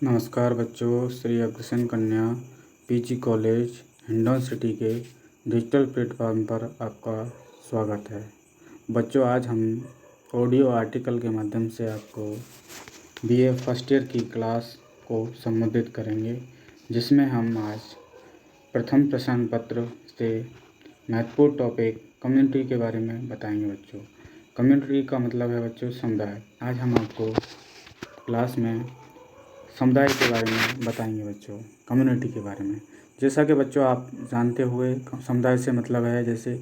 नमस्कार बच्चों, श्री अग्रसेन कन्या पीजी कॉलेज हिंडौन सिटी के डिजिटल प्लेटफॉर्म पर आपका स्वागत है। बच्चों, आज हम ऑडियो आर्टिकल के माध्यम से आपको बीए फर्स्ट ईयर की क्लास को संबोधित करेंगे, जिसमें हम आज प्रथम प्रश्न पत्र से महत्वपूर्ण टॉपिक कम्युनिटी के बारे में बताएंगे। बच्चों, कम्युनिटी का मतलब है बच्चों समुदाय। आज हम आपको क्लास में समुदाय के बारे में बताएंगे बच्चों, कम्युनिटी के बारे में। जैसा कि बच्चों आप जानते हुए, समुदाय से मतलब है जैसे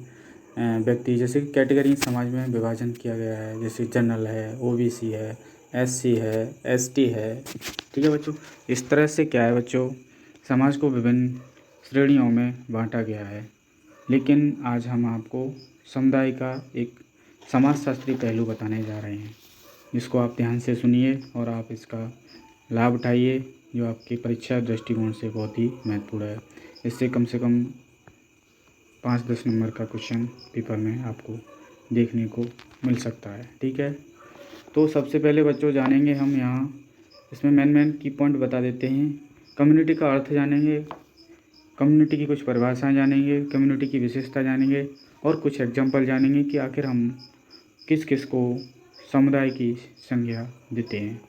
व्यक्ति, जैसे कैटेगरी समाज में विभाजन किया गया है, जैसे जनरल है, ओबीसी है, एससी है, एसटी है। ठीक है बच्चों, इस तरह से क्या है बच्चों, समाज को विभिन्न श्रेणियों में बांटा गया है। लेकिन आज हम आपको समुदाय का एक समाजशास्त्री पहलू बताने जा रहे हैं, जिसको आप ध्यान से सुनिए और आप इसका लाभ उठाइए, जो आपकी परीक्षा दृष्टिकोण से बहुत ही महत्वपूर्ण है। इससे कम से कम 5-10 नंबर का क्वेश्चन पेपर में आपको देखने को मिल सकता है। ठीक है, तो सबसे पहले बच्चों जानेंगे हम यहाँ, इसमें मेन की पॉइंट बता देते हैं। कम्युनिटी का अर्थ जानेंगे, कम्युनिटी की कुछ परिभाषाएँ जानेंगे, कम्युनिटी की विशेषता जानेंगे और कुछ एग्जाम्पल जानेंगे कि आखिर हम किस किस को समुदाय की संज्ञा देते हैं।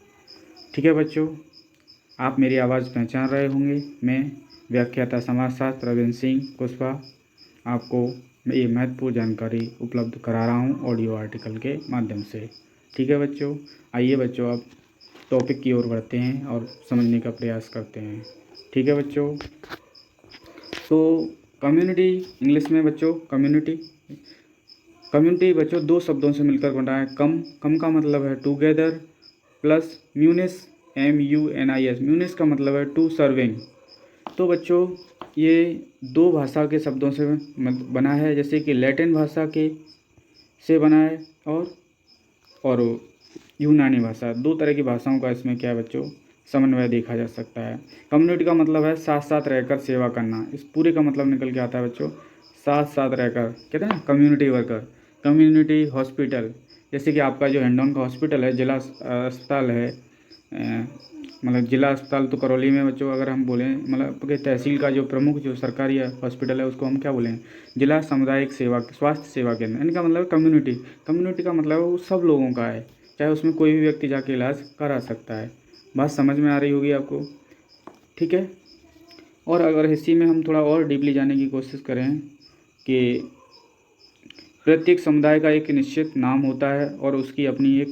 ठीक है बच्चों, आप मेरी आवाज़ पहचान रहे होंगे। मैं व्याख्याता समाजशास्त्र रविंद्र सिंह कुशवाहा आपको ये महत्वपूर्ण जानकारी उपलब्ध करा रहा हूँ ऑडियो आर्टिकल के माध्यम से। ठीक है बच्चों, आइए बच्चों अब टॉपिक की ओर बढ़ते हैं और समझने का प्रयास करते हैं। ठीक है बच्चों, तो कम्युनिटी इंग्लिश में बच्चों कम्युनिटी बच्चों दो शब्दों से मिलकर बना है। कम का मतलब है टुगेदर प्लस म्यूनिस, MUNIS, म्यूनिस का मतलब है टू सर्विंग। तो बच्चों ये दो भाषा के शब्दों से बना है, जैसे कि लैटिन भाषा के से बना है और यूनानी भाषा। दो तरह की भाषाओं का इसमें क्या है बच्चों, समन्वय देखा जा सकता है। कम्युनिटी का मतलब है साथ साथ रहकर सेवा करना। इस पूरे का मतलब निकल के आता है बच्चों साथ साथ रहकर, कहते हैं ना कम्युनिटी वर्कर। कम्युनिटी हॉस्पिटल, जैसे कि आपका जो हिंडौन का हॉस्पिटल है, जिला अस्पताल है, मतलब जिला अस्पताल तो करौली में बच्चों अगर हम बोलें, मतलब कि तहसील का जो प्रमुख जो सरकारी हॉस्पिटल है उसको हम क्या बोलें, जिला सामुदायिक सेवा स्वास्थ्य सेवा केंद्र। इनका मतलब कम्युनिटी का मतलब वो सब लोगों का है, चाहे उसमें कोई भी व्यक्ति जाके इलाज करा सकता है। बात समझ में आ रही होगी आपको। ठीक है, और अगर इसी में हम थोड़ा और डीपली जाने की कोशिश करें कि प्रत्येक समुदाय का एक निश्चित नाम होता है और उसकी अपनी एक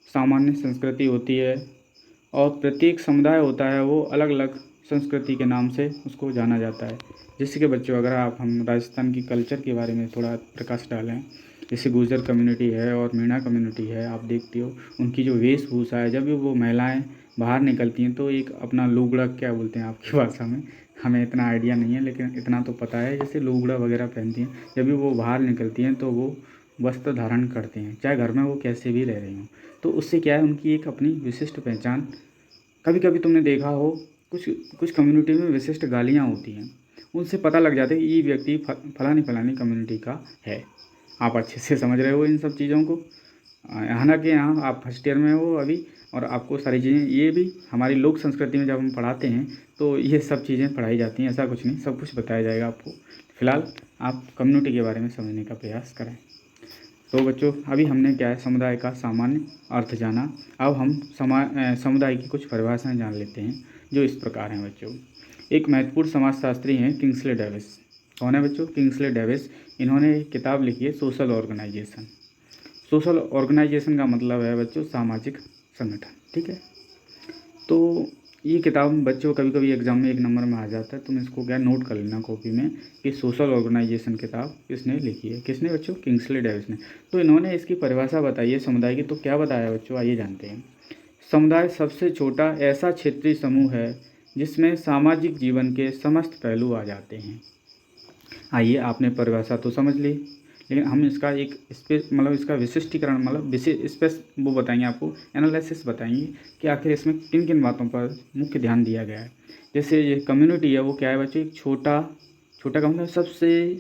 सामान्य संस्कृति होती है, और प्रत्येक समुदाय होता है वो अलग अलग संस्कृति के नाम से उसको जाना जाता है। जैसे कि बच्चों अगर हम राजस्थान की कल्चर के बारे में थोड़ा प्रकाश डालें, जैसे गुर्जर कम्युनिटी है और मीणा कम्युनिटी है, आप देखते हो उनकी जो वेशभूषा है, जब भी वो महिलाएं बाहर निकलती हैं तो एक अपना लुगड़ा, क्या बोलते हैं आपकी भाषा में, हमें इतना आइडिया नहीं है लेकिन इतना तो पता है, जैसे लुगड़ा वगैरह पहनती हैं। जब भी वो बाहर निकलती हैं तो वो वस्त्र धारण करते हैं, चाहे घर में वो कैसे भी रह रही हों। तो उससे क्या है, उनकी एक अपनी विशिष्ट पहचान। कभी कभी तुमने देखा हो कुछ कुछ कम्युनिटी में विशिष्ट गालियाँ होती हैं, उनसे पता लग जाता है कि ये व्यक्ति फलानी कम्युनिटी का है। आप अच्छे से समझ रहे हो इन सब चीज़ों को। हालांकि यहाँ आप फर्स्ट ईयर में हो अभी, और आपको सारी चीज़ें ये भी हमारी लोक संस्कृति में जब हम पढ़ाते हैं तो ये सब चीज़ें पढ़ाई जाती हैं। ऐसा कुछ नहीं, सब कुछ बताया जाएगा आपको। फिलहाल आप कम्युनिटी के बारे में समझने का प्रयास करें। तो बच्चों अभी हमने क्या है, समुदाय का सामान्य अर्थ जाना। अब हम समुदाय की कुछ परिभाषाएं जान लेते हैं, जो इस प्रकार हैं बच्चों। एक महत्वपूर्ण समाजशास्त्री हैं किंग्सले डेविस। कौन है बच्चों? Kingsley Davis. इन्होंने एक किताब लिखी है सोशल ऑर्गेनाइजेशन। सोशल ऑर्गेनाइजेशन का मतलब है बच्चों सामाजिक संगठन। ठीक है, तो ये किताब बच्चों कभी कभी एग्जाम में 1 नंबर में आ जाता है, तुम इसको क्या नोट कर लेना कॉपी में कि सोशल ऑर्गेनाइजेशन किताब किसने लिखी है। किसने बच्चों? किंग्सले डेविस ने। तो इन्होंने इसकी परिभाषा बताई है समुदाय की। तो क्या बताया बच्चों, आइए जानते हैं। समुदाय सबसे छोटा ऐसा क्षेत्रीय समूह है जिसमें सामाजिक जीवन के समस्त पहलू आ जाते हैं। आइए, आपने परिभाषा तो समझ ली, लेकिन हम इसका एक मतलब इसका विशिष्टीकरण, मतलब विशेष वो बताएंगे आपको, एनालिसिस बताएंगे कि आखिर इसमें किन किन बातों पर मुख्य ध्यान दिया गया है। जैसे ये कम्युनिटी है वो क्या है बच्चों, एक छोटा का मतलब सबसे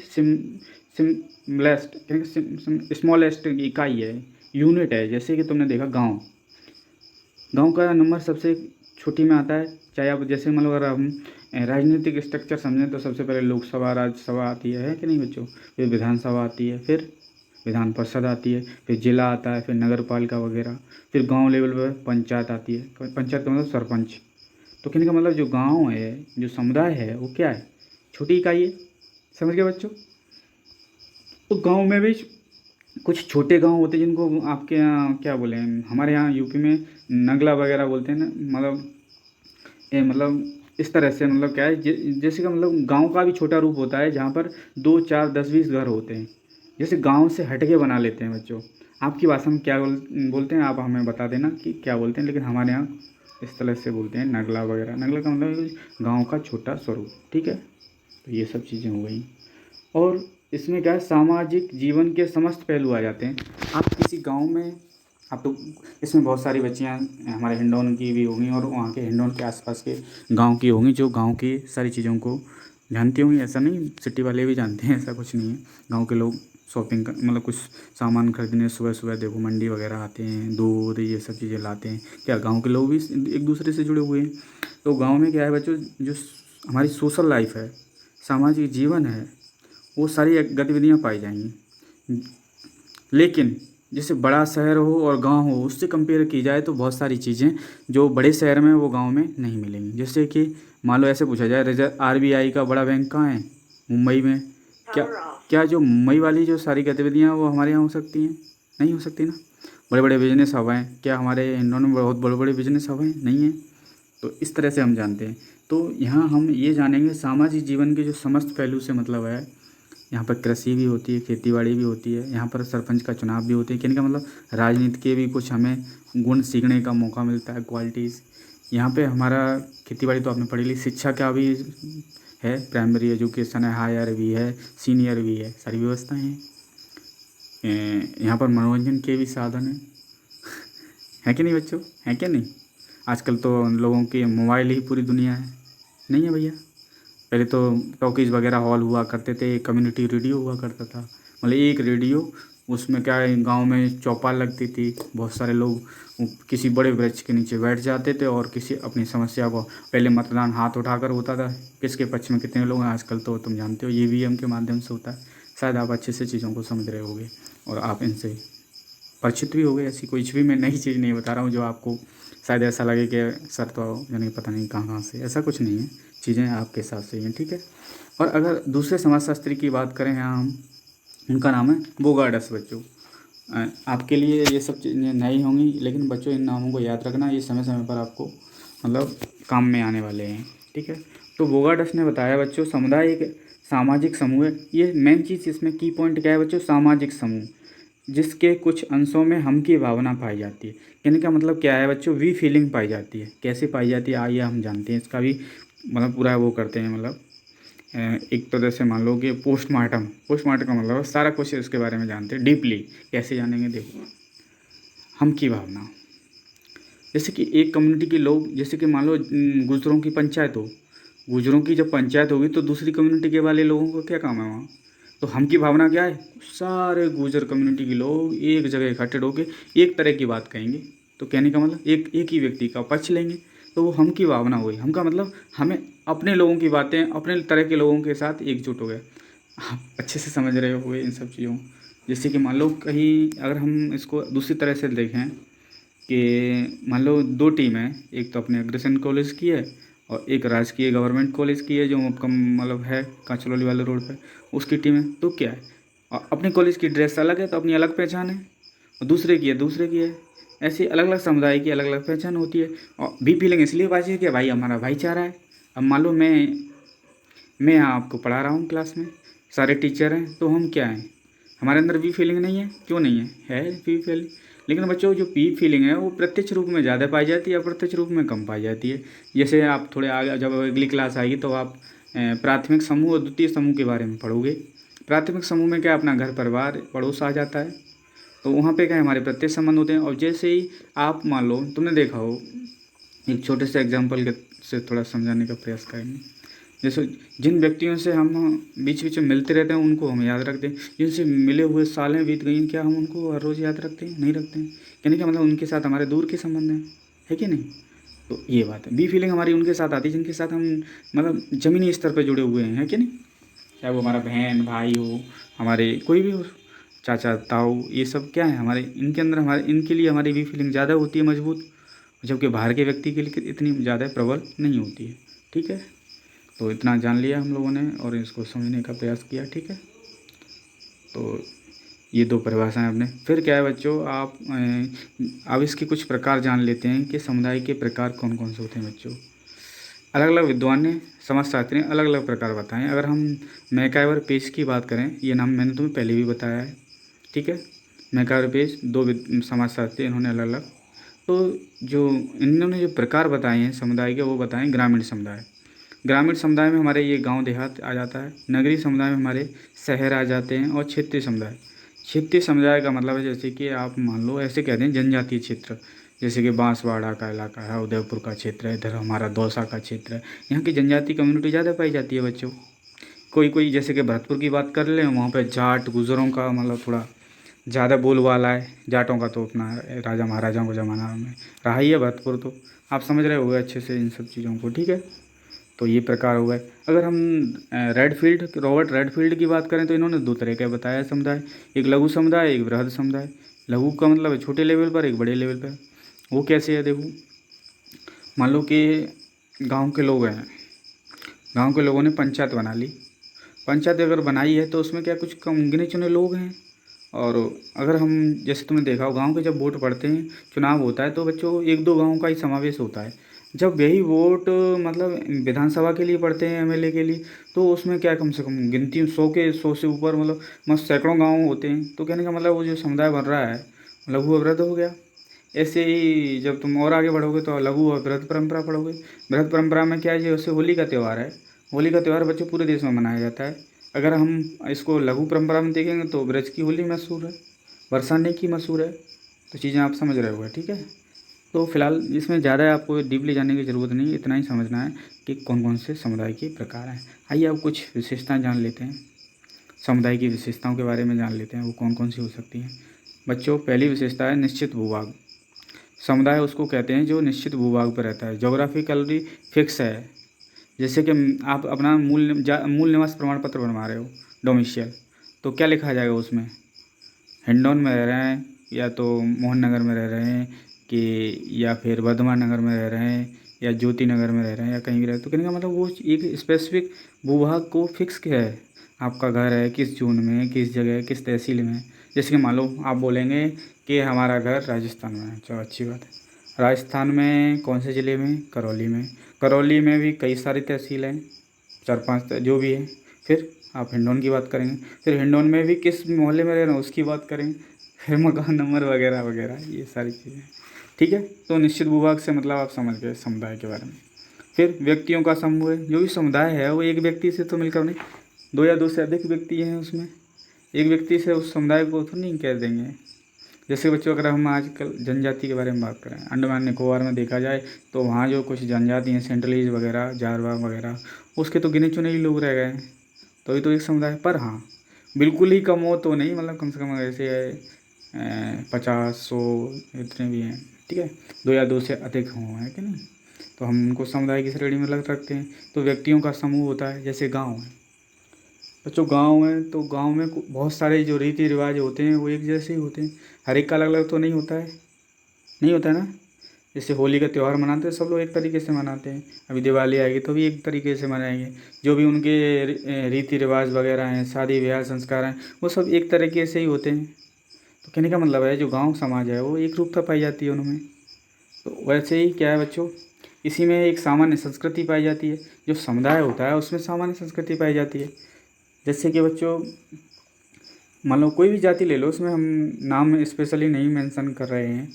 स्मॉलेस्ट इकाई है, यूनिट है। जैसे कि तुमने देखा गांव का नंबर सबसे छोटी में आता है, चाहे आप जैसे मतलब अगर हम राजनीतिक स्ट्रक्चर समझें तो सबसे पहले लोकसभा राज्यसभा आती है कि नहीं बच्चों, फिर विधानसभा आती है, फिर विधान परिषद आती है, फिर जिला आता है, फिर नगर पालिका वगैरह, फिर गांव लेवल पर पंचायत आती है। पंचायत का मतलब सरपंच। तो कहने का मतलब जो गांव है, जो समुदाय है, वो क्या है, छोटी इकाई है। समझ गए बच्चों। तो गांव में भी कुछ छोटे गांव होते हैं जिनको आपके यहाँ क्या बोले, हमारे यहाँ यूपी में नगला वगैरह बोलते हैं ना, मतलब ये मतलब इस तरह से मतलब क्या है, जैसे कि मतलब गांव का भी छोटा रूप होता है जहाँ पर 2 4 10 20 घर होते हैं। जैसे गांव से हटके बना लेते हैं बच्चों। आपकी भाषा में क्या बोलते हैं, आप हमें बता देना कि क्या बोलते हैं, लेकिन हमारे यहाँ इस तरह से बोलते हैं नगला वगैरह। नगला का मतलब गाँव का छोटा स्वरूप, ठीक है। तो ये सब चीज़ें हो गई। और इसमें क्या है, सामाजिक जीवन के समस्त पहलू आ जाते हैं। आप किसी गांव में, आप तो इसमें बहुत सारी बच्चियां हमारे हिंडौन की भी होंगी और वहाँ के हिंडौन के आसपास के गांव की होंगी जो गांव की सारी चीज़ों को जानती होंगी। ऐसा नहीं, सिटी वाले भी जानते हैं, ऐसा कुछ नहीं है। गांव के लोग शॉपिंग मतलब कुछ सामान खरीदने सुबह सुबह देखो मंडी वगैरह आते हैं, दूध ये सब चीज़ें लाते हैं। क्या गाँव के लोग भी एक दूसरे से जुड़े हुए हैं। तो गाँव में क्या है बच्चों, जो हमारी सोशल लाइफ है, सामाजिक जीवन है, वो सारी गतिविधियाँ पाई जाएंगी। लेकिन जैसे बड़ा शहर हो और गांव हो, उससे कंपेयर की जाए तो बहुत सारी चीज़ें जो बड़े शहर में वो गांव में नहीं मिलेंगी। जैसे कि मान लो ऐसे पूछा जाए, रिजर्व RBI का बड़ा बैंक कहाँ है, मुंबई में। क्या क्या जो मुंबई वाली जो सारी गतिविधियाँ हैं वो हमारे यहाँ हो सकती हैं? नहीं हो सकती ना। बड़े बड़े बिजनेस हब हैं, क्या हमारे इंदौर में बहुत बड़े बड़े बिजनेस हब हैं? नहीं है। तो इस तरह से हम जानते हैं। तो यहाँ हम ये जानेंगे सामाजिक जीवन के जो समस्त पहलू से मतलब है। यहाँ पर कृषि भी होती है, खेतीबाड़ी भी होती है, यहाँ पर सरपंच का चुनाव भी होते हैं। कहने का मतलब राजनीति के भी कुछ हमें गुण सीखने का मौका मिलता है, क्वालिटीज़। यहाँ पे हमारा खेतीबाड़ी तो आपने पढ़ी ली, शिक्षा का भी है, प्राइमरी एजुकेशन है, हायर भी है, सीनियर भी है, सारी व्यवस्थाएं हैं। यहाँ पर मनोरंजन के भी साधन हैं, है कि नहीं बच्चों, है क्या नहीं। आजकल तो लोगों की मोबाइल ही पूरी दुनिया है, नहीं है भैया। पहले तो टॉकीज़ वगैरह हॉल हुआ करते थे, कम्युनिटी रेडियो हुआ करता था, मतलब एक रेडियो, उसमें क्या है, गांव में चौपाल लगती थी, बहुत सारे लोग किसी बड़े वृक्ष के नीचे बैठ जाते थे और किसी अपनी समस्या को, पहले मतदान हाथ उठाकर होता था, किसके पक्ष में कितने लोग हैं। आजकल तो तुम जानते हो EVM के माध्यम से होता है। शायद आप अच्छे से चीज़ों को समझ रहे होगे और आप इनसे परिचित भी हो गए। ऐसी कुछ भी मैं नई चीज़ नहीं बता रहा हूँ जो आपको शायद ऐसा लगे कि सर तो यानी पता नहीं कहाँ कहाँ से, ऐसा कुछ नहीं है। चीज़ें आपके साथ सही हैं, ठीक है। और अगर दूसरे समाजशास्त्री की बात करें यहाँ हम, उनका नाम है बोगार्डस बच्चों। आपके लिए ये सब चीज़ें नई होंगी, लेकिन बच्चों इन नामों को याद रखना, ये समय समय पर आपको मतलब काम में आने वाले हैं, ठीक है। तो बोगार्डस ने बताया बच्चों, समुदाय एक सामाजिक समूह है। ये मेन चीज़ इसमें की पॉइंट क्या है बच्चों, सामाजिक समूह जिसके कुछ अंशों में हम की भावना पाई जाती है। कहने का मतलब क्या है बच्चों, वी फीलिंग पाई जाती है। कैसे पाई जाती है आइए हम जानते हैं, इसका भी मतलब पूरा वो करते हैं। मतलब एक तरह से मान लो कि पोस्टमार्टम, पोस्टमार्टम का मतलब सारा कुछ इसके बारे में जानते हैं डीपली। कैसे जानेंगे, देखो हम की भावना, जैसे कि एक कम्युनिटी के लोग, जैसे कि मान लो गुजरों की पंचायत हो, गुजरों की जब पंचायत होगी तो दूसरी कम्युनिटी के वाले लोगों को क्या काम है वहाँ। तो हम की भावना क्या है, सारे गुजर कम्युनिटी के लोग एक जगह इकट्ठे होकर एक तरह की बात कहेंगे। तो कहने का मतलब एक एक ही व्यक्ति का पक्ष लेंगे, तो वो हम की भावना हुई। हम का मतलब हमें अपने लोगों की बातें, अपने तरह के लोगों के साथ एकजुट हो गए। आप अच्छे से समझ रहे होंगे इन सब चीज़ों। जैसे कि मान लो कहीं अगर हम इसको दूसरी तरह से देखें कि मान लो दो टीम है, एक तो अपने अग्रसेन कॉलेज की है और एक राजकीय गवर्नमेंट कॉलेज की है जो कम मतलब है कांचलौली वाले रोड पे, उसकी टीम है। तो क्या है, अपने कॉलेज की ड्रेस अलग है तो अपनी अलग पहचान है, और दूसरे की है दूसरे की है। ऐसी अलग अलग समुदाय की अलग अलग पहचान होती है। और भी फीलिंग इसलिए बाजी है कि भाई हमारा भाईचारा है। अब मान लो मैं यहाँ आपको पढ़ा रहा हूँ क्लास में, सारे टीचर हैं, तो हम क्या हैं, हमारे अंदर भी फीलिंग नहीं है, क्यों नहीं है भी फीलिंग। लेकिन बच्चों जो पी फीलिंग है वो प्रत्यक्ष रूप में ज़्यादा पाई जाती है, अप्रत्यक्ष रूप में कम पाई जाती है। जैसे आप थोड़े आगे जब अगली क्लास आएगी तो आप प्राथमिक समूह और द्वितीय समूह के बारे में पढ़ोगे। प्राथमिक समूह में क्या अपना घर परिवार पड़ोस आ जाता है, तो वहाँ पे क्या हमारे प्रत्यक्ष संबंध होते हैं। और जैसे ही आप मान लो तुमने देखा हो, एक छोटे से एग्जाम्पल के से थोड़ा समझाने का प्रयास करेंगे। जैसे जिन व्यक्तियों से हम बीच बीच में मिलते रहते हैं उनको हम याद रखते हैं, जिनसे मिले हुए सालें बीत गई क्या हम उनको हर रोज़ याद रखते हैं, नहीं रखते हैं। कहने का मतलब उनके साथ हमारे दूर के संबंध हैं, है कि नहीं। तो ये बात है। बी फीलिंग हमारी उनके साथ आती है जिनके साथ हम मतलब ज़मीनी स्तर पे जुड़े हुए हैं, है कि नहीं? चाहे वो हमारा बहन भाई हो, हमारे कोई भी हो, चाचा ताऊ, ये सब क्या है हमारे, इनके अंदर हमारे, इनके लिए हमारी बी फीलिंग ज़्यादा होती है मजबूत, जबकि बाहर के व्यक्ति के लिए इतनी ज़्यादा प्रबल नहीं होती है। ठीक है, तो इतना जान लिया हम लोगों ने और इसको समझने का प्रयास किया। ठीक है, तो ये दो परिभाषाएं आपने। फिर क्या है बच्चों, आप अब इसके कुछ प्रकार जान लेते हैं कि समुदाय के प्रकार कौन कौन से होते हैं बच्चों। अलग अलग विद्वान ने, समाजशास्त्री ने अलग अलग प्रकार बताएं। अगर हम मैकाइवर पेज की बात करें, ये नाम मैंने तुम्हें पहले भी बताया है। ठीक है, मैकाइवर पेज, दो समाजशास्त्री, इन्होंने अलग अलग, तो जो इन्होंने जो प्रकार बताए हैं समुदाय के, वो बताएं। ग्रामीण समुदाय, ग्रामीण समुदाय में हमारे ये गांव देहात आ जाता है। नगरीय समुदाय में हमारे शहर आ जाते हैं। और क्षेत्रीय समुदाय, क्षेत्रीय समुदाय का मतलब है जैसे कि आप मान लो ऐसे कहते हैं जनजातीय क्षेत्र, जैसे कि बांसवाड़ा का इलाका है, उदयपुर का क्षेत्र है, इधर हमारा दौसा का क्षेत्र है, यहाँ की जनजातीय कम्युनिटी ज़्यादा पाई जाती है बच्चों। कोई कोई जैसे कि भरतपुर की बात कर लें, वहाँ पे जाट गुजरों का मतलब थोड़ा ज़्यादा बोलबाला है। जाटों का तो अपना राजा महाराजाओं के ज़माना में रहा ही है भरतपुर, तो आप समझ रहे होंगे अच्छे से इन सब चीज़ों को। ठीक है, तो ये प्रकार हो गए। अगर हम रॉबर्ट रेडफील्ड की बात करें तो इन्होंने दो तरह का बताया है समुदाय, एक लघु समुदाय, एक बृहद समुदाय। लघु का मतलब है छोटे लेवल पर, एक बड़े लेवल पर। वो कैसे है देखो, मान लो कि गांव के लोग हैं, गांव के लोगों ने पंचायत बना ली। पंचायत अगर बनाई है तो उसमें क्या कुछ कम गिने चुने लोग हैं। और अगर हम, जैसे तुमने देखा हो गांव के जब वोट पड़ते हैं, चुनाव होता है, तो बच्चों एक दो गांव का ही समावेश होता है। जब यही वोट मतलब विधानसभा के लिए पड़ते हैं, एमएलए के लिए, तो उसमें क्या कम से कम गिनती 100 के 100 से ऊपर मतलब मस्त सैकड़ों गाँव होते हैं। तो कहने का मतलब वो जो समुदाय बन रहा है लघु अवृद्ध हो गया। ऐसे ही जब तुम और आगे बढ़ोगे तो लघु और बृहद परंपरा पढ़ोगे। बृहद परंपरा में क्या है, जैसे होली का त्यौहार है, होली का त्यौहार बच्चों पूरे देश में मनाया जाता है। अगर हम इसको लघु परंपरा में देखेंगे तो ब्रज की होली मशहूर है, बरसाने की मशहूर है। तो चीज़ें आप समझ रहे होगे। ठीक है, तो फिलहाल इसमें ज़्यादा आपको डीपली जानने की ज़रूरत नहीं, इतना ही समझना है कि कौन कौन से समुदाय के प्रकार हैं। आइए अब कुछ विशेषताएं जान लेते हैं, समुदाय की विशेषताओं के बारे में जान लेते हैं, वो कौन कौन सी हो सकती हैं। बच्चों, पहली विशेषता है निश्चित भूभाग। समुदाय उसको कहते हैं जो निश्चित भूभाग पर रहता है, जोग्राफिकली फिक्स है। जैसे कि आप अपना मूल निवास प्रमाण पत्र बनवा रहे हो, डोमिशियल, तो क्या लिखा जाएगा उसमें, हिंडौन में रह रहे हैं, या तो मोहन नगर में रह रहे हैं, कि या फिर वर्धमान नगर में रह रहे हैं, या ज्योति नगर में रह रहे हैं, या कहीं भी रहे। तो कहने का मतलब वो एक स्पेसिफिक भूभाग को फिक्स किया है। आपका घर है किस जोन में, किस जगह, किस तहसील में। जैसे कि मान लो आप बोलेंगे कि हमारा घर राजस्थान में है, चलो अच्छी बात है। राजस्थान में कौन से ज़िले में, करौली में। करौली में भी कई सारी तहसील हैं, 4-5 जो भी है। फिर आप हिंडौन की बात करेंगे, फिर हिंडौन में भी किस मोहल्ले में रह रहे हैं उसकी बात करेंगे, फिर मकान नंबर वगैरह वगैरह, ये सारी चीज़ें। ठीक है, तो निश्चित भूभाग से मतलब आप समझ गए समुदाय के बारे में। फिर व्यक्तियों का समूह है, जो भी समुदाय है वो एक व्यक्ति से तो मिलकर नहीं, दो या दो से अधिक व्यक्ति हैं उसमें। एक व्यक्ति से उस समुदाय को तो नहीं कह देंगे। जैसे बच्चों, अगर हम आजकल जनजाति के बारे में बात करें, अंडमान निकोबार में देखा जाए तो वहाँ जो कुछ जनजाति हैं, सेंट्रलीज वगैरह, जारवा वगैरह, उसके तो गिने चुने ही लोग रह गए हैं। तो ये तो एक समुदाय, पर हाँ बिल्कुल ही कम हो तो नहीं, मतलब कम से कम ऐसे 50-100 इतने भी हैं। ठीक है, दो या दो से अधिक हों, है कि नहीं, तो हम उनको समुदाय की श्रेणी में लग रखते हैं। तो व्यक्तियों का समूह होता है, जैसे गाँव है बच्चों, गांव है तो गांव में बहुत सारे जो रीति रिवाज होते हैं वो एक जैसे ही होते हैं। हर एक का अलग अलग तो नहीं होता है, नहीं होता है ना। जैसे होली का त्यौहार मनाते हैं सब लोग एक तरीके से मनाते हैं, अभी दिवाली आएगी तो भी एक तरीके से मनाएंगे। जो भी उनके रीति रिवाज वगैरह हैं, शादी ब्याह संस्कार हैं, वो सब एक तरीके से ही होते हैं। तो कहने का मतलब है जो गाँव समाज है वो एक रूपता पाई जाती है उनमें। तो वैसे ही क्या है बच्चों, इसी में एक सामान्य संस्कृति पाई जाती है। जो समुदाय होता है उसमें सामान्य संस्कृति पाई जाती है। जैसे कि बच्चों मान लो कोई भी जाति ले लो, उसमें हम नाम स्पेशली नहीं मेंशन कर रहे हैं।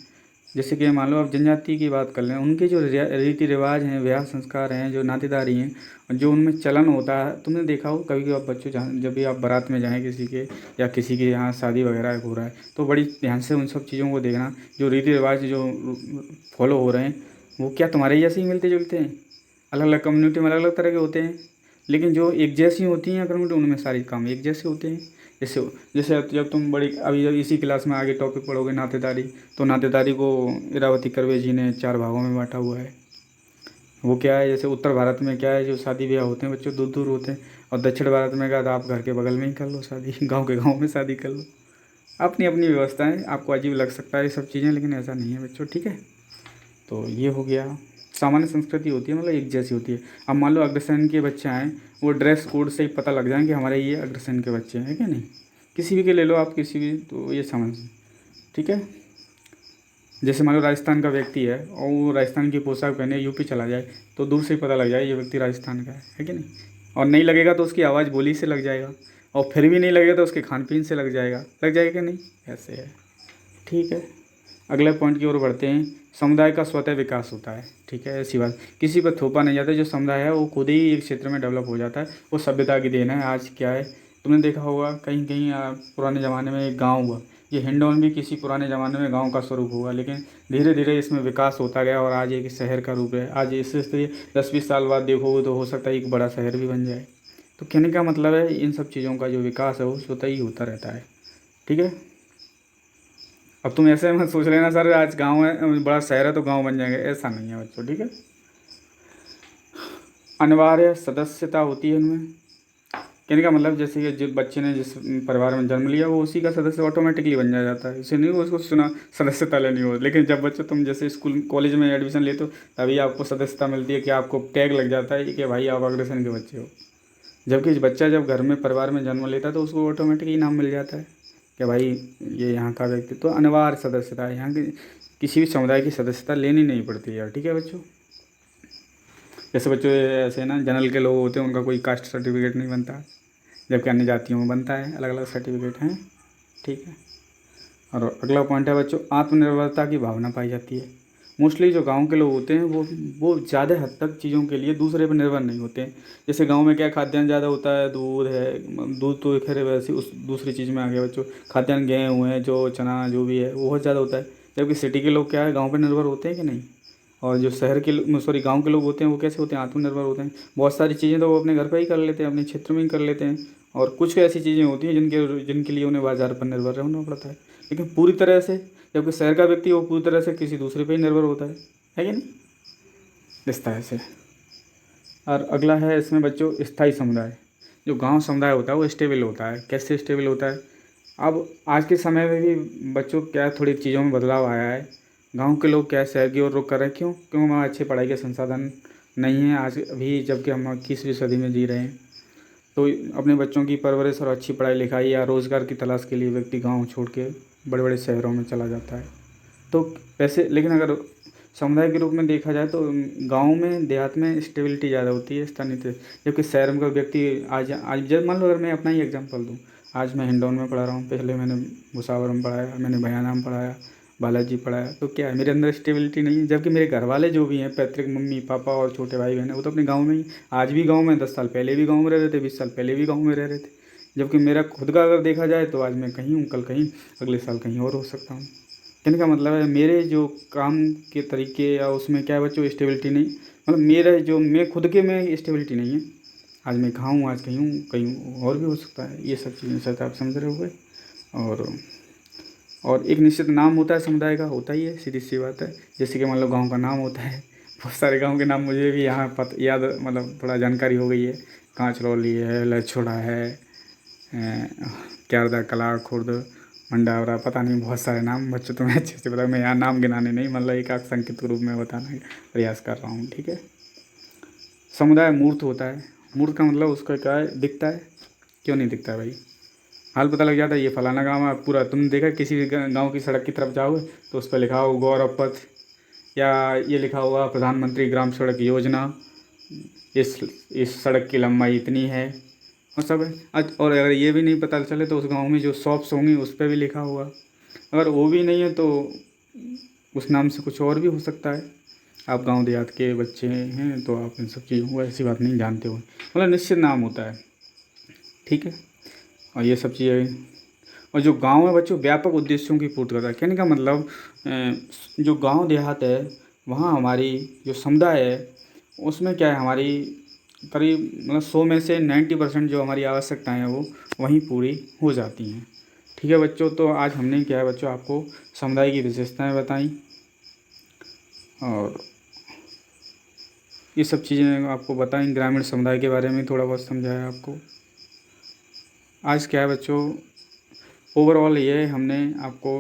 जैसे कि मान लो आप जनजाति की बात कर लें, उनके जो रीति रिवाज हैं, ब्याह संस्कार हैं, जो नातेदारी हैं, और जो उनमें चलन होता है, तुमने देखा हो कभी कभी आप बच्चों जहाँ जब भी आप बारात में जाएँ किसी के, या किसी के यहाँ शादी वगैरह हो रहा है, तो बड़ी ध्यान से उन सब चीज़ों को देखना। जो रीति रिवाज जो फॉलो हो रहे हैं वो क्या तुम्हारे जैसे ही मिलते जुलते हैं। अलग अलग कम्युनिटी में अलग अलग तरह के होते हैं, लेकिन जो एक जैसी होती हैं कम्युनिटी, उनमें सारे काम एक जैसे होते हैं। जैसे जैसे जब तुम बड़ी अभी जब इसी क्लास में आगे टॉपिक पढ़ोगे नातेदारी, तो नातेदारी को इरावती कर्वे जी ने 4 भागों में बांटा हुआ है। वो क्या है, जैसे उत्तर भारत में क्या है, जो शादी ब्याह होते हैं बच्चों दूर दूर होते हैं, और दक्षिण भारत में क्या, तो आप घर के बगल में ही कर लो शादी, गांव के गांव में शादी कर लो। अपनी अपनी व्यवस्था है, आपको अजीब लग सकता है ये सब चीज़ें, लेकिन ऐसा नहीं है बच्चों, ठीक है। तो ये हो गया, सामान्य संस्कृति होती है, मतलब एक जैसी होती है। अब मान लो अग्रसेन के बच्चे आएँ, वो ड्रेस कोड से ही पता लग जाए कि हमारे ये अग्रसेन के बच्चे हैं, क्या नहीं, किसी भी के ले लो आप, किसी भी, तो ये समझ, ठीक है। जैसे मान लो राजस्थान का व्यक्ति है और वो राजस्थान की पोशाक पहने यूपी चला जाए, तो दूर से ही पता लग जाए ये व्यक्ति राजस्थान का है कि नहीं। और नहीं लगेगा तो उसकी आवाज़ बोली से लग जाएगा, और फिर भी नहीं लगेगा तो उसके खान पीन से लग जाएगा कि नहीं, ऐसे है, ठीक है। अगले पॉइंट की ओर बढ़ते हैं। समुदाय का स्वतः विकास होता है, ठीक है, ऐसी बात किसी पर थोपा नहीं जाता। जो समुदाय है वो खुद ही एक क्षेत्र में डेवलप हो जाता है, वो सभ्यता की देन है। आज क्या है, तुमने देखा होगा कहीं कहीं पुराने ज़माने में एक गाँव हुआ, ये हिंडौन भी किसी पुराने ज़माने में गांव का स्वरूप हुआ, लेकिन धीरे धीरे इसमें विकास होता गया और आज एक शहर का रूप है। आज इससे 10-20 साल बाद देखोगे तो हो सकता है एक बड़ा शहर भी बन जाए। तो कहने का मतलब है इन सब चीज़ों का जो विकास है वो स्वतः ही होता रहता है, ठीक है। अब तुम ऐसे मत सोच लेना सर आज गांव है, बड़ा शहर है तो गांव बन जाएंगे, ऐसा नहीं है बच्चों, ठीक है। अनिवार्य सदस्यता होती है इनमें, कहने का मतलब जैसे कि जिस बच्चे ने जिस परिवार में जन्म लिया वो उसी का सदस्य ऑटोमेटिकली बन जाता है, इसे नहीं उसको सुना सदस्यता लेनी हो। लेकिन जब बच्चे तुम जैसे स्कूल कॉलेज में एडमिशन लेते हो तभी आपको सदस्यता मिलती है, कि आपको टैग लग जाता है कि भाई आप अग्रसेन के बच्चे हो। जबकि बच्चा जब घर में परिवार में जन्म लेता है तो उसको ऑटोमेटिकली नाम मिल जाता है कि भाई ये यहाँ का व्यक्ति। तो अनिवार्य सदस्यता है, यहाँ की किसी भी समुदाय की सदस्यता लेनी नहीं पड़ती यार, ठीक है बच्चों। जैसे बच्चों ऐसे ना जनरल के लोग होते हैं उनका कोई कास्ट सर्टिफिकेट नहीं बनता, जबकि अन्य जातियों में बनता है, अलग अलग सर्टिफिकेट हैं, ठीक है। और अगला पॉइंट है बच्चों, आत्मनिर्भरता की भावना पाई जाती है। मोस्टली जो गांव के लोग होते हैं वो ज़्यादा हद तक चीज़ों के लिए दूसरे पर निर्भर नहीं होते हैं। जैसे गांव में क्या खाद्यान्न ज़्यादा होता है, दूध है, दूध तो खैर वैसे उस दूसरी चीज़ में आ गया बच्चों, खाद्यान्न गेहूँ है, जो चना जो भी है वो बहुत ज़्यादा होता है। जबकि सिटी के लोग क्या है, गाँव पर निर्भर होते हैं कि नहीं। और जो शहर के सॉरी गांव के लोग होते हैं वो कैसे होते हैं, आत्मनिर्भर होते हैं। बहुत सारी चीज़ें तो वो अपने घर पर ही कर लेते हैं, अपने क्षेत्र में ही कर लेते हैं। और कुछ ऐसी चीज़ें होती हैं जिनके लिए उन्हें बाजार पर निर्भर रहना पड़ता है, लेकिन पूरी तरह से, जबकि शहर का व्यक्ति वो पूरी तरह से किसी दूसरे पे ही निर्भर होता है कि नहीं, इस तरह से। और अगला है इसमें बच्चों स्थायी समुदाय। जो गांव समुदाय होता है वो स्टेबल होता है। कैसे स्टेबल होता है, अब आज के समय में भी बच्चों क्या है, थोड़ी चीज़ों में बदलाव आया है। गांव के लोग क्या है शहर की ओर रुख कर रहे हैं, क्यों वहाँ अच्छे पढ़ाई के संसाधन नहीं हैं आज अभी, जबकि हम 21वीं सदी में जी रहे हैं। तो अपने बच्चों की परवरिश और अच्छी पढ़ाई लिखाई या रोज़गार की तलाश के लिए व्यक्ति गांव छोड़ के बड़े बड़े शहरों में चला जाता है। तो वैसे लेकिन अगर समुदाय के रूप में देखा जाए तो गांव में देहात में स्टेबिलिटी ज़्यादा होती है स्थानीय, जबकि शहर में कोई व्यक्ति आज आज जब मान लो अगर मैं अपना ही एग्जांपल दूं, आज मैं हिंडौन में पढ़ा रहा हूँ, पहले मैंने भुसावर में पढ़ाया, मैंने भयानाम पढ़ाया, बालाजी पढ़ाया, तो क्या है मेरे अंदर स्टेबिलिटी नहीं है। जबकि मेरे घर वाले जो भी हैं पैतृक मम्मी पापा और छोटे भाई बहन वो तो अपने गाँव में ही, आज भी गाँव में, 10 साल पहले भी गाँव में रह रहे थे, 20 साल पहले भी गाँव में रह रहे थे। जबकि मेरा खुद का अगर देखा जाए तो आज मैं कहीं हूँ, कल कहीं, अगले साल कहीं और हो सकता हूँ। कहने का मतलब है मेरे जो काम के तरीके या उसमें क्या है बच्चों स्टेबिलिटी नहीं, मतलब मेरा जो मैं खुद के में स्टेबिलिटी नहीं है। आज मैं कहाँ हूँ, आज कहीं और भी हो सकता है। ये सब चीज़ें शायद आप समझ रहे होंगे। और और एक निश्चित नाम होता है समुदाय का, होता ही है, सीधी सी बात है। जैसे कि मान लो गांव का नाम होता है, बहुत सारे गांव के नाम मुझे भी यहाँ याद, मतलब थोड़ा जानकारी हो गई है। कांचरौली है, लछोड़ा है, क्यारदा कला खुर्द, मंडावरा, पता नहीं बहुत सारे नाम बच्चों तुम्हें अच्छे से पता, मैं यहाँ नाम गिनाने नहीं, मतलब एक संकेत के रूप में बताने का प्रयास कर रहा हूँ, ठीक है। समुदाय मूर्त होता है। मूर्त का मतलब उसका क्या है, दिखता है, क्यों नहीं दिखता है भाई, हाल पता लग जाता है ये फलाना गांव है पूरा। तुमने देखा किसी भी गांव की सड़क की तरफ जाओगे तो उस पर लिखा हो गौरव पथ, या ये लिखा हुआ प्रधानमंत्री ग्राम सड़क योजना, इस सड़क की लंबाई इतनी है, और सब है। और अगर ये भी नहीं पता चले तो उस गांव में जो शॉप्स होंगी उस पर भी लिखा होगा। अगर वो भी नहीं है तो उस नाम से कुछ और भी हो सकता है। आप गांव देहात के बच्चे हैं तो आप इन सब चीज़ों को ऐसी बात नहीं जानते हो, मतलब निश्चित नाम होता है, ठीक है। और ये सब चीज़ें, और जो गांव है बच्चों व्यापक उद्देश्यों की पूर्ति करता है। कहने का मतलब जो गांव देहात है वहाँ हमारी जो समुदाय है उसमें क्या है, हमारी करीब मतलब 100 में से 90% जो हमारी आवश्यकताएं हैं वो वहीं पूरी हो जाती हैं, ठीक है बच्चों। तो आज हमने क्या है बच्चों आपको समुदाय की विशेषताएं बताई, और ये सब चीज़ें आपको बताएं। ग्रामीण समुदाय के बारे में थोड़ा बहुत समझाया आपको। आज क्या है बच्चों, ओवरऑल ये हमने आपको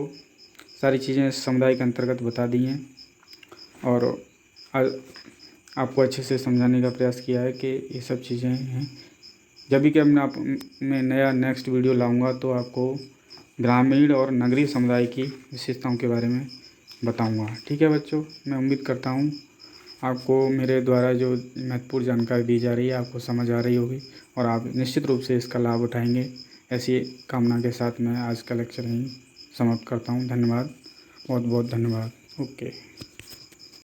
सारी चीज़ें समुदाय के अंतर्गत बता दी हैं और आपको अच्छे से समझाने का प्रयास किया है कि ये सब चीज़ें हैं। जब भी कि मैं नया नेक्स्ट वीडियो लाऊंगा तो आपको ग्रामीण और नगरीय समुदाय की विशेषताओं के बारे में बताऊंगा। ठीक है बच्चों, मैं उम्मीद करता हूँ आपको मेरे द्वारा जो महत्वपूर्ण जानकारी दी जा रही है आपको समझ आ रही होगी और आप निश्चित रूप से इसका लाभ उठाएंगे। ऐसी कामना के साथ मैं आज का लेक्चर यहीं समाप्त करता हूँ। धन्यवाद, बहुत बहुत धन्यवाद। ओके।